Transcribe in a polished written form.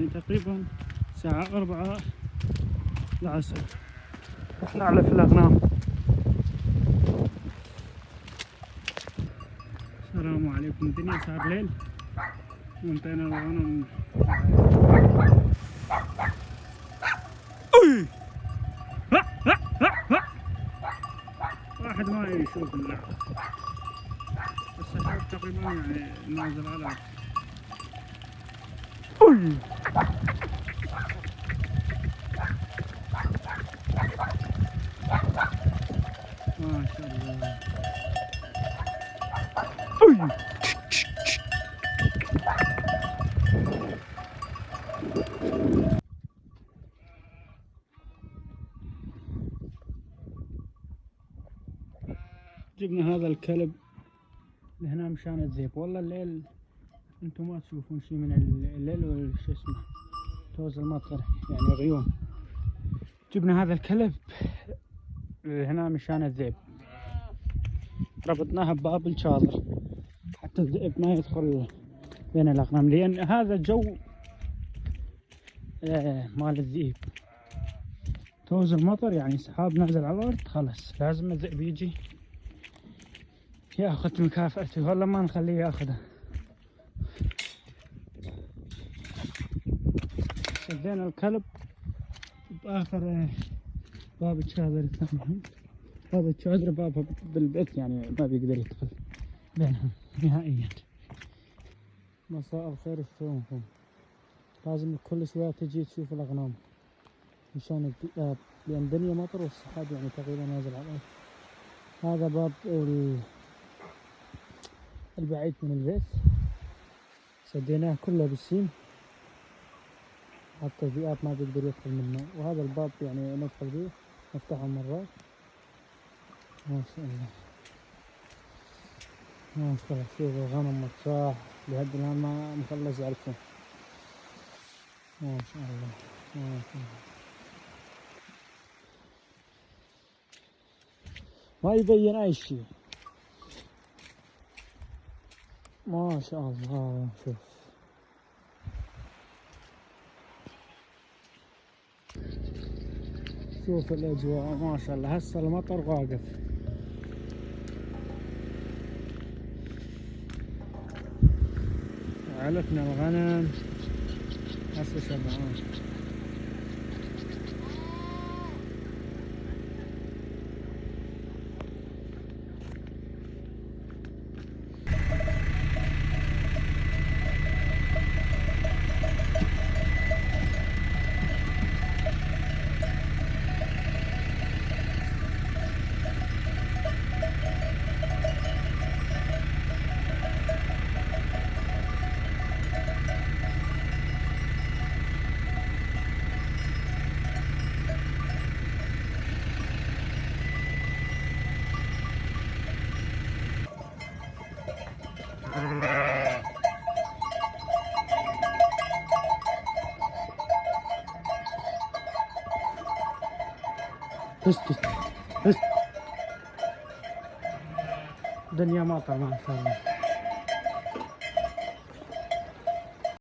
الآن تقريبا الساعة 4 العصر. احنا على في الأغنام. السلام عليكم. الدنيا صار ليل وانطينا الغنم. واحد ما يشوف اللعب، السحاب تقريبا يعني نازل على ما شاء الله. جبنا هذا الكلب لهنا مشان الذئب. والله الليل انتم ما تشوفون شيء من الليل ولا شو اسمه توز المطر يعني غيوم. جبنا هذا الكلب هنا مشان الذئب، ربطناها بباب الشاطر حتى الذئب ما يدخل بين الأغنام، لأن هذا جو مال الذئب. توز المطر يعني سحاب نازل على الأرض، خلاص لازم الذئب يجي ياخذ مكافأته، والله ما نخليه ياخذها. شدينا الكلب بآخر باب الشاذر الثاني. باب الشاذر بابها بالبيت يعني ما بيقدر يدخل بينهم نهائيا. مساء الخير، شلونكم؟ لازم كل شوية تجي تشوف الأغنام مشان الذئاب، لأن الدنيا مطر والسحاب يعني تقريبا نازل على الأرض. هذا باب البعيد من البيت سديناه كله بالسيم حتى الذئاب ما بيقدر يدخل منه، وهذا الباب يعني ندخل به نفتحه مرات. ما شاء الله ما شاء الله. شوف الغنم مرتاح لحد الآن ما مخلص يعرفون. ما شاء الله ما شاء الله. ما يبين أي شيء. ما شاء الله. شوف الأجواء ما شاء الله. هسه المطر واقف. علفنا الغنم هسه شبعان. اسكت. دنيا مطر ما شاء الله.